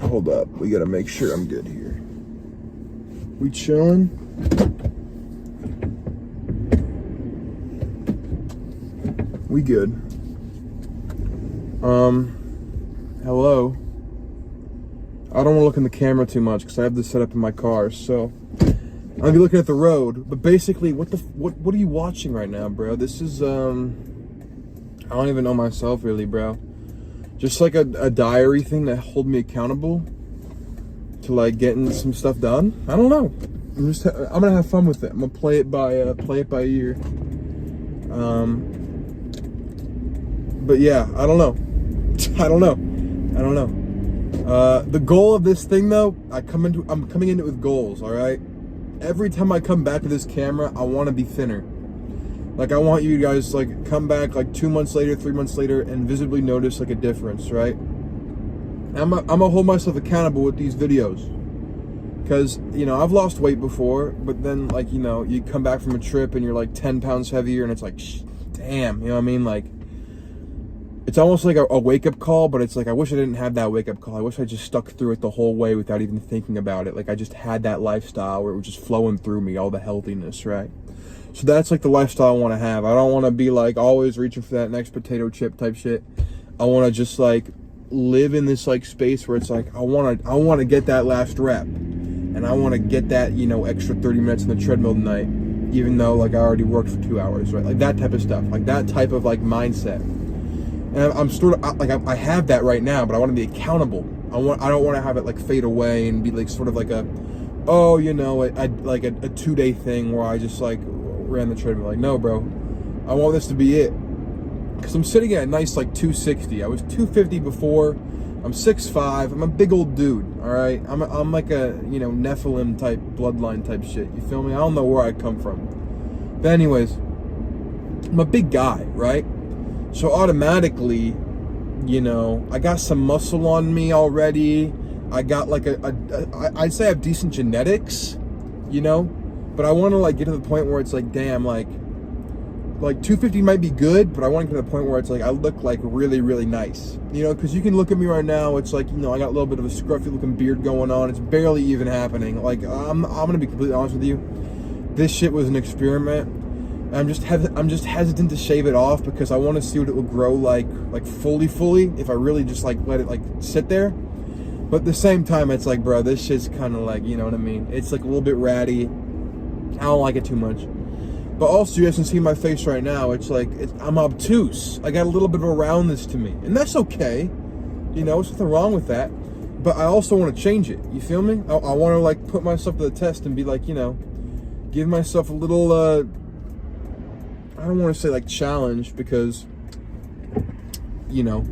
Hold up, we gotta make sure I'm good here. We chilling? We good. Hello. I don't want to look in the camera too much because I have this set up in my car, so I'll be looking at the road. But basically, what are you watching right now, bro? This is I don't even know myself really, bro. Just like a diary thing that hold me accountable to like getting some stuff done. I don't know. I'm gonna have fun with it. I'm gonna play it by ear. But yeah, I don't know. The goal of this thing though, I'm coming into it with goals, all right? Every time I come back to this camera, I want to be thinner. Like I want you guys like come back like 2 months later, 3 months later and visibly notice like a difference, right? I'm gonna hold myself accountable with these videos. Cause, you know, I've lost weight before, but then like, you know, you come back from a trip and you're like 10 pounds heavier and it's like, damn, you know what I mean? Like, it's almost like a wake-up call, but it's like, I wish I didn't have that wake-up call. I wish I just stuck through it the whole way without even thinking about it. Like, I just had that lifestyle where it was just flowing through me, all the healthiness, right? So that's like the lifestyle I want to have. I don't want to be like always reaching for that next potato chip type shit. I want to just like live in this like space where it's like, I want to get that last rep. And I want to get that, you know, extra 30 minutes on the treadmill tonight, even though like I already worked for 2 hours, right? Like that type of stuff, like that type of like mindset. And I'm sort of like I have that right now, but I want to be accountable. I don't want to have it like fade away and be like sort of like a, oh, you know, like a 2-day thing where I just like ran the treadmill. Like, no, bro, I want this to be it. Because I'm sitting at a nice like 260. I was 250 before. I'm 6'5". I'm a big old dude. All right, I'm like a, you know, Nephilim type bloodline type shit. You feel me? I don't know where I come from. But anyways, I'm a big guy, right? So automatically, you know, I got some muscle on me already. I got like I'd say I have decent genetics, you know, but I want to like get to the point where it's like, damn, like 250 might be good, but I want to get to the point where it's like I look like really, really nice, you know, because you can look at me right now. It's like, you know, I got a little bit of a scruffy looking beard going on. It's barely even happening. Like I'm gonna be completely honest with you. This shit was an experiment. I'm just hesitant to shave it off because I want to see what it will grow like fully if I really just like let it like sit there. But at the same time, it's like, bro, this shit's kind of like, you know what I mean? It's like a little bit ratty. I don't like it too much. But also, you guys can see my face right now. It's like I'm obtuse. I got a little bit of a roundness to me, and that's okay. You know, there's nothing wrong with that. But I also want to change it. You feel me? I want to like put myself to the test and be like, you know, give myself a little. I don't want to say like challenge because, you know,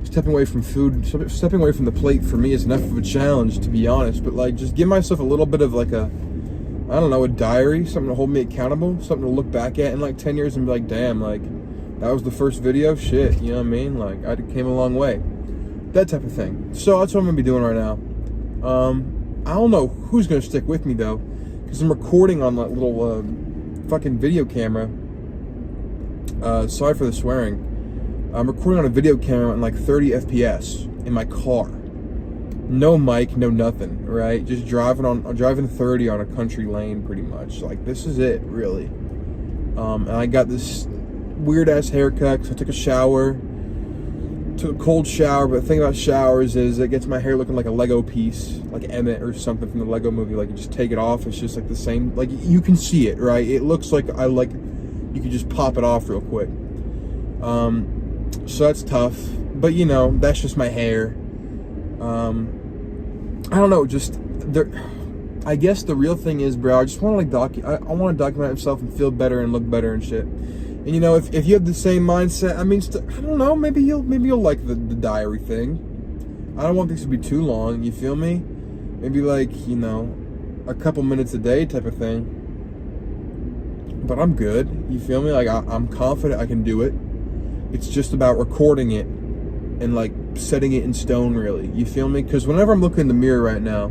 stepping away from food, stepping away from the plate for me is enough of a challenge, to be honest. But like, just give myself a little bit of like a, I don't know, a diary, something to hold me accountable, something to look back at in like 10 years and be like, damn, like that was the first video, shit, you know what I mean? Like I came a long way, that type of thing. So that's what I'm gonna be doing right now. I don't know who's gonna stick with me though, because I'm recording on that little fucking video camera. Sorry for the swearing. I'm recording on a video camera in like 30 FPS in my car. No mic, no nothing, right? Just driving 30 on a country lane pretty much. Like this is it, really. And I got this weird ass haircut because I took a shower. Took a cold shower, but the thing about showers is it gets my hair looking like a Lego piece, like Emmett or something from the Lego movie. Like you just take it off, it's just like the same, like you can see it, right? It looks like you could just pop it off real quick. So that's tough, but you know, that's just my hair. I don't know, just there. I guess the real thing is, bro, I just want to like I want to document myself and feel better and look better and shit. And you know, if you have the same mindset, I mean, I don't know, maybe you'll like the diary thing. I don't want things to be too long. You feel me? Maybe like, you know, a couple minutes a day type of thing. But I'm good. You feel me? Like I'm confident I can do it. It's just about recording it and like setting it in stone, really. You feel me? Because whenever I'm looking in the mirror right now,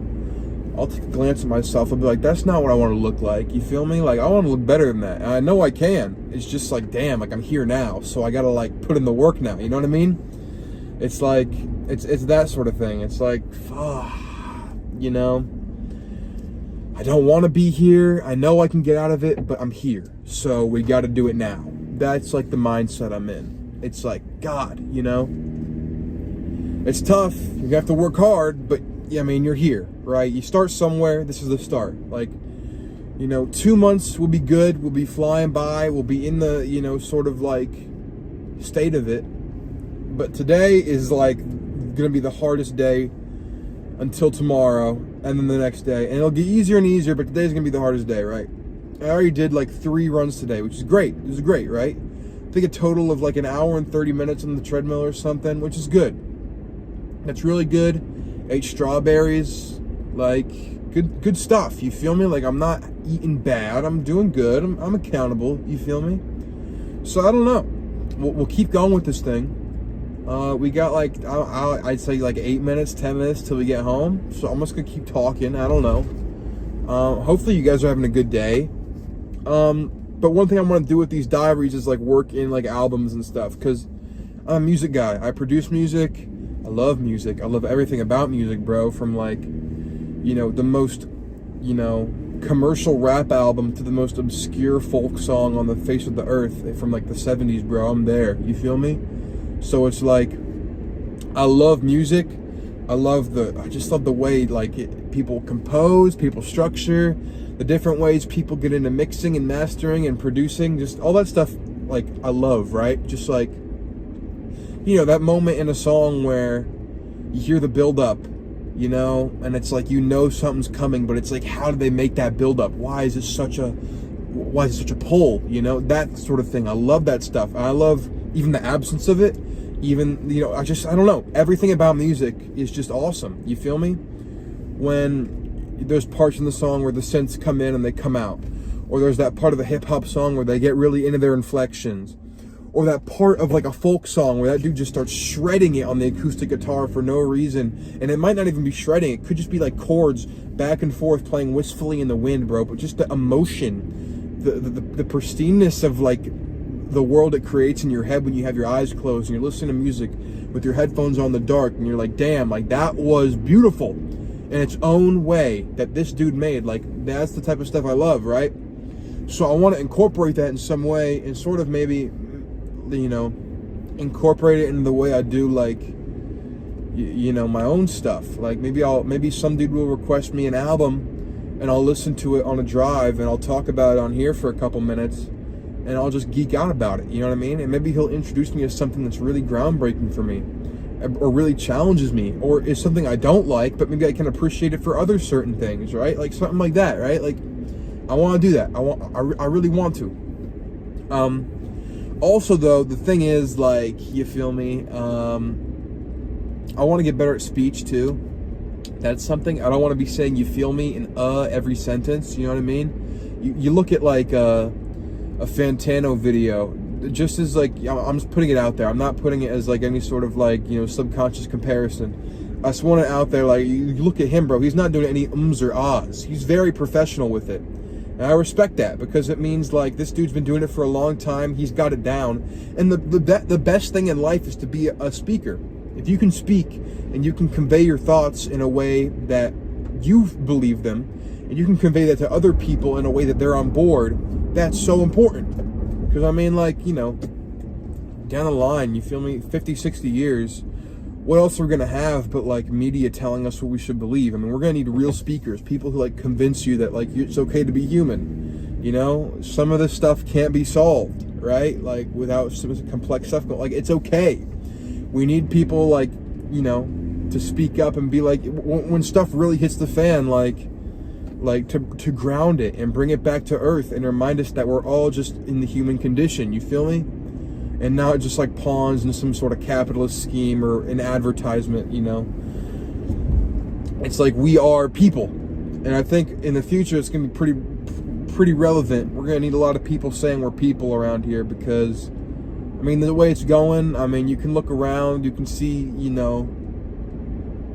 I'll take a glance at myself and be like, that's not what I want to look like. You feel me? Like I want to look better than that. And I know I can. It's just like, damn, like I'm here now, so I gotta like put in the work now. You know what I mean? It's like it's that sort of thing. It's like, you know, I don't want to be here. I know I can get out of it, but I'm here. So we got to do it now. That's like the mindset I'm in. It's like, God, you know, it's tough. You have to work hard, but yeah, I mean, you're here, right? You start somewhere. This is the start. Like, you know, 2 months will be good. We'll be flying by. We'll be in the, you know, sort of like state of it. But today is like going to be the hardest day until tomorrow, and then the next day. And it'll get easier and easier, but today's going to be the hardest day, right? I already did like 3 runs today, which is great. It was great, right? I think a total of like an hour and 30 minutes on the treadmill or something, which is good. That's really good. Ate strawberries, like good stuff. You feel me? Like, I'm not eating bad. I'm doing good. I'm accountable. You feel me? So I don't know. We'll keep going with this thing. We got like I'd say like 8 minutes, 10 minutes till we get home. So I'm just gonna keep talking. I don't know. Hopefully you guys are having a good day. But one thing I want to do with these diaries is like work in like albums and stuff, because I'm a music guy. I produce music. I love music. I love everything about music, bro. From like, you know, the most, you know, commercial rap album to the most obscure folk song on the face of the earth from like the 70s, bro. I'm there. You feel me? So it's like, I love music. I just love the way like people compose, people structure, the different ways people get into mixing and mastering and producing, just all that stuff. Like, I love, right? Just like, you know, that moment in a song where you hear the build up, you know, and it's like, you know, something's coming, but it's like, how did they make that build up? Why is it such a pull? You know, that sort of thing. I love that stuff. I love even the absence of it. Even, you know, I don't know. Everything about music is just awesome. You feel me? When there's parts in the song where the synths come in and they come out, or there's that part of the hip hop song where they get really into their inflections, or that part of like a folk song where that dude just starts shredding it on the acoustic guitar for no reason. And it might not even be shredding. It could just be like chords back and forth playing wistfully in the wind, bro. But just the emotion, the pristineness of like the world it creates in your head when you have your eyes closed and you're listening to music with your headphones on in the dark, and you're like, damn, like that was beautiful in its own way that this dude made. Like, that's the type of stuff I love, right? So I want to incorporate that in some way, and sort of maybe, you know, incorporate it in the way I do, like, you know, my own stuff. Like, maybe some dude will request me an album and I'll listen to it on a drive and I'll talk about it on here for a couple minutes and I'll just geek out about it, you know what I mean? And maybe he'll introduce me to something that's really groundbreaking for me, or really challenges me, or is something I don't like, but maybe I can appreciate it for other certain things, right? Like something like that, right? Like, I want to do that. I really want to. Also, though, the thing is, like, you feel me? I want to get better at speech too. That's something. I don't want to be saying "you feel me" in every sentence. You know what I mean? You look at like a Fantano video, just as like, I'm just putting it out there. I'm not putting it as like any sort of like, you know, subconscious comparison. I just want it out there. Like, you look at him, bro. He's not doing any ums or ahs. He's very professional with it. And I respect that, because it means like this dude's been doing it for a long time. He's got it down. And the best thing in life is to be a speaker. If you can speak and you can convey your thoughts in a way that you believe them, and you can convey that to other people in a way that they're on board, that's so important. Because I mean, like, you know, down the line, you feel me, 50, 60 years, what else are we going to have but like media telling us what we should believe? I mean, we're going to need real speakers, people who like convince you that like it's okay to be human. You know, some of this stuff can't be solved, right? Like, without some complex stuff, like, it's okay. We need people like, you know, to speak up and be like, when stuff really hits the fan, like to ground it and bring it back to earth and remind us that we're all just in the human condition. You feel me? And not just like pawns in some sort of capitalist scheme or an advertisement, you know. It's like, we are people. And I think in the future it's going to be pretty relevant. We're going to need a lot of people saying we're people around here, because, I mean, the way it's going, I mean, you can look around, you can see, you know,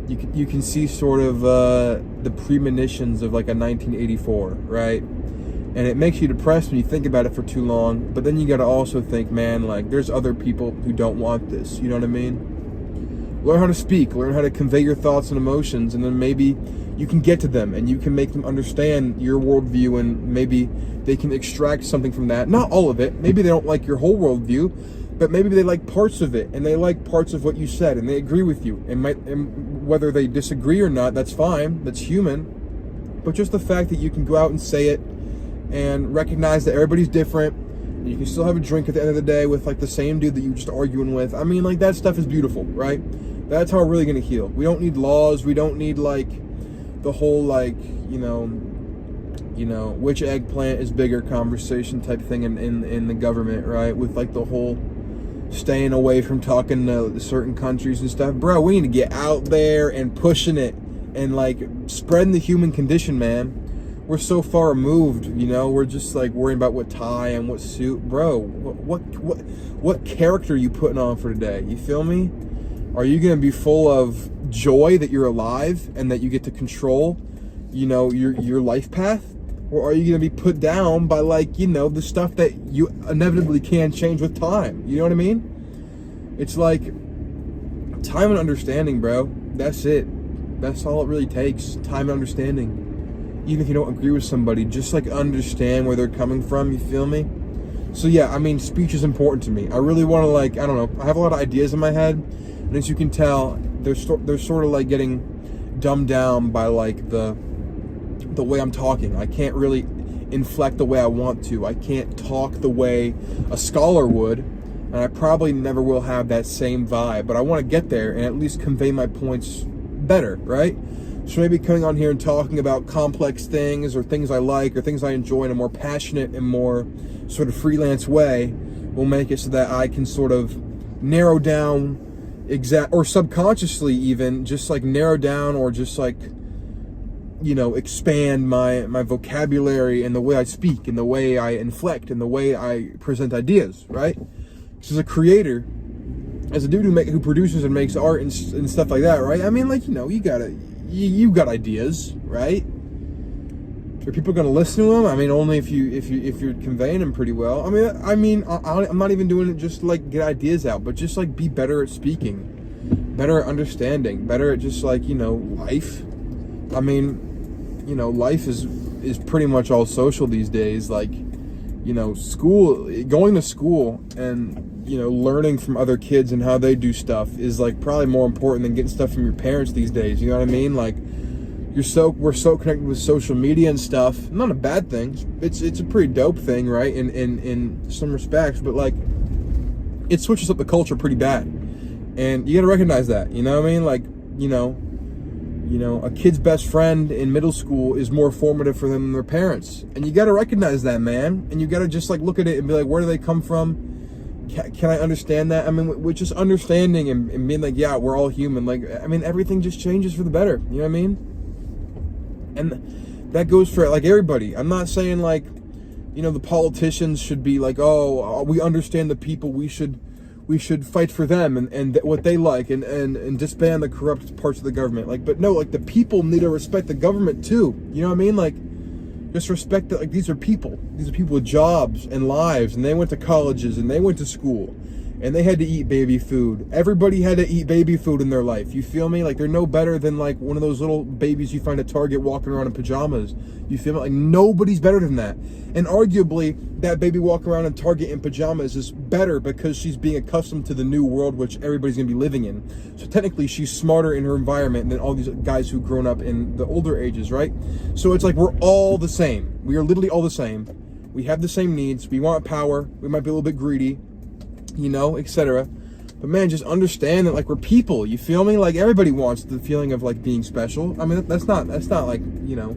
you can see sort of the premonitions of like a 1984, right? And it makes you depressed when you think about it for too long. But then you got to also think, man, like, there's other people who don't want this. You know what I mean? Learn how to speak, learn how to convey your thoughts and emotions, and then maybe you can get to them and you can make them understand your worldview, and maybe they can extract something from that. Not all of it. Maybe they don't like your whole worldview, but maybe they like parts of it, and they like parts of what you said, and they agree with you. And whether they disagree or not, that's fine. That's human. But just the fact that you can go out and say it and recognize that everybody's different, and you can still have a drink at the end of the day with like the same dude that you were just arguing with. I mean, like, that stuff is beautiful, right? That's how we're really gonna heal. We don't need laws. We don't need like the whole like, you know, which eggplant is bigger conversation type thing in the government, right? With like the whole staying away from talking to certain countries and stuff. Bro, we need to get out there and pushing it and like spreading the human condition, man. We're so far removed, you know. We're just like worrying about what tie and what suit. Bro, what character are you putting on for today? You feel me? Are you gonna be full of joy that you're alive and that you get to control, you know, your life path? Or are you gonna be put down by, like, you know, the stuff that you inevitably can change with time? You know what I mean? It's like time and understanding, bro. That's it. That's all it really takes. Time and understanding. Even if you don't agree with somebody, just like understand where they're coming from. You feel me? So yeah, I mean, speech is important to me. I really want to, like, I don't know, I have a lot of ideas in my head, and as you can tell, they're sort of like getting dumbed down by like the way I'm talking. I can't really inflect the way I want to. I can't talk the way a scholar would, and I probably never will have that same vibe, but I want to get there and at least convey my points better, right? So maybe coming on here and talking about complex things or things I like or things I enjoy in a more passionate and more sort of freelance way will make it so that I can sort of narrow down or subconsciously even just like narrow down or just like, you know, expand my vocabulary and the way I speak and the way I inflect and the way I present ideas, right? Because as a creator, as a dude who produces and makes art and stuff like that, right? I mean, like, you know, you got ideas, right? Are people going to listen to them? I mean, only if you're conveying them pretty well. I mean, I'm not even doing it just to, like, get ideas out, but just like be better at speaking, better at understanding, better at just like, you know, life. I mean, you know, life is pretty much all social these days. Like, you know, going to school and, you know, learning from other kids and how they do stuff is like probably more important than getting stuff from your parents these days. You know what I mean? Like, we're so connected with social media and stuff. Not a bad thing. It's a pretty dope thing, right? In some respects, but like, it switches up the culture pretty bad, and you got to recognize that. You know what I mean? Like, you know, a kid's best friend in middle school is more formative for them than their parents, and you got to recognize that, man. And you got to just like look at it and be like, where do they come from? Can I understand that? I mean, with just understanding and being like, yeah, we're all human. Like, I mean, everything just changes for the better. You know what I mean? And that goes for like everybody. I'm not saying like, you know, the politicians should be like, oh, we understand the people, we should fight for them and what they like and disband the corrupt parts of the government. Like, but no, like the people need to respect the government too. You know what I mean? Like, just respect that, like, these are people with jobs and lives, and they went to colleges and they went to school and they had to eat baby food. Everybody had to eat baby food in their life. You feel me? Like, they're no better than like one of those little babies you find at Target walking around in pajamas. You feel me? Like, nobody's better than that. And arguably, that baby walking around in Target in pajamas is better because she's being accustomed to the new world which everybody's gonna be living in. So technically, she's smarter in her environment than all these guys who've grown up in the older ages, right? So it's like we're all the same. We are literally all the same. We have the same needs. We want power. We might be a little bit greedy, you know, etc. But man, just understand that like we're people. You feel me? Like, everybody wants the feeling of like being special. I mean, that's not like, you know,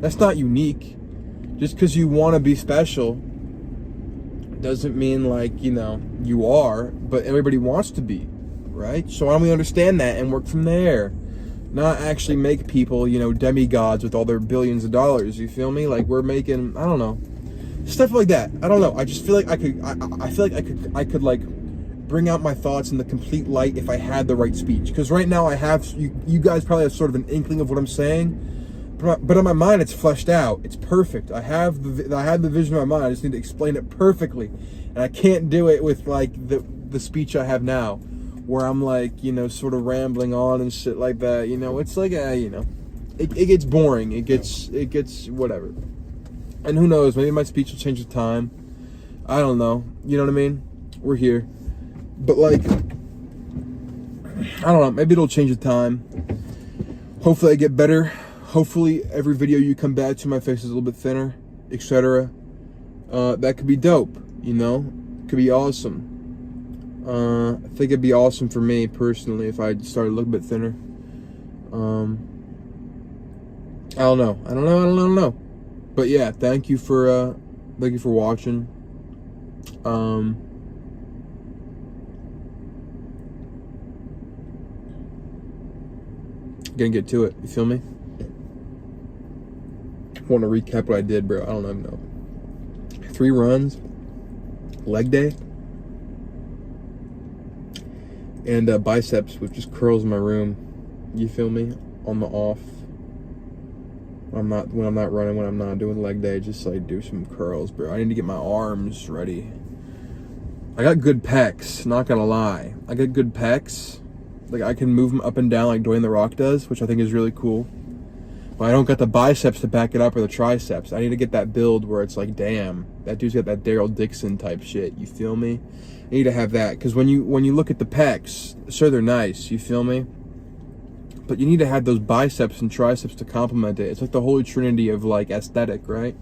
that's not unique. Just because you want to be special doesn't mean like, you know, you are, but everybody wants to be, right? So why don't we understand that and work from there? Not actually make people, you know, demigods with all their billions of dollars. You feel me? Like, we're making, I don't know, stuff like that. I don't know. I just feel like I could like bring out my thoughts in the complete light if I had the right speech. Because right now I have, you guys probably have sort of an inkling of what I'm saying, but in my mind it's fleshed out. It's perfect. I have the vision in my mind. I just need to explain it perfectly, and I can't do it with like the speech I have now. where I'm like, you know, sort of rambling on and shit like that. You know, it's like, you know, it gets boring. It gets whatever. And who knows, maybe my speech will change with time. I don't know. You know what I mean? We're here. But like, I don't know, maybe it'll change with time. Hopefully I get better. Hopefully every video you come back to, my face is a little bit thinner, etc. That could be dope, you know? Could be awesome. I think it'd be awesome for me personally if I started a little bit thinner. I don't know. But yeah, thank you for watching. Gonna get to it, you feel me? I want to recap what I did, bro. I don't even know. 3 runs, leg day, and biceps with just curls in my room. You feel me? On the off. When I'm not running, when I'm not doing leg day, just like do some curls, bro. I need to get my arms ready. I got good pecs, not gonna lie. I got good pecs. Like I can move them up and down like Dwayne The Rock does, which I think is really cool. But I don't got the biceps to back it up or the triceps. I need to get that build where it's like, damn, that dude's got that Daryl Dixon type shit. You feel me? I need to have that, because when you look at the pecs, sure, they're nice. You feel me? But you need to have those biceps and triceps to complement it. It's like the holy trinity of like aesthetic, right?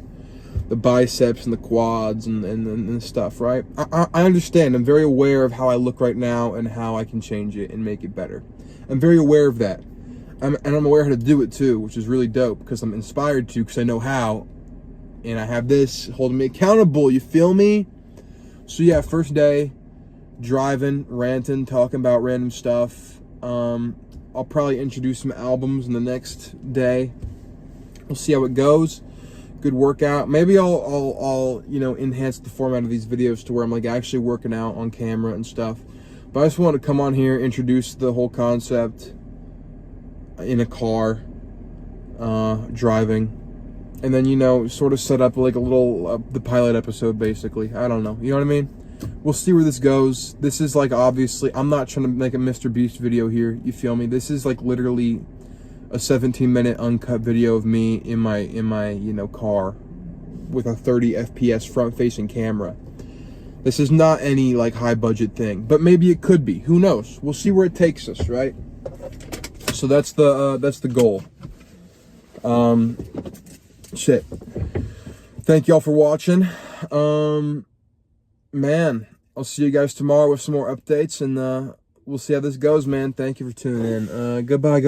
The biceps and the quads and stuff, right? I understand. I'm very aware of how I look right now and how I can change it and make it better. I'm very aware of that. And I'm aware how to do it too, which is really dope, because I'm inspired to, because I know how. And I have this holding me accountable, you feel me? So yeah, first day, driving, ranting, talking about random stuff. I'll probably introduce some albums in the next day. We'll see how it goes. Good workout. Maybe I'll you know, enhance the format of these videos to where I'm like actually working out on camera and stuff. But I just wanted to come on here, introduce the whole concept in a car, driving, and then, you know, sort of set up like a little the pilot episode, basically. I don't know, you know what I mean? We'll see where this goes. This is like, obviously, I'm not trying to make a Mr. Beast video here, you feel me? This is like literally a 17-minute uncut video of me in my you know, car with a 30 FPS front-facing camera. This is not any like high budget thing, but maybe it could be. Who knows? We'll see where it takes us, right? So that's the goal. Shit. Thank y'all for watching. Man, I'll see you guys tomorrow with some more updates, and we'll see how this goes, man. Thank you for tuning in. Goodbye.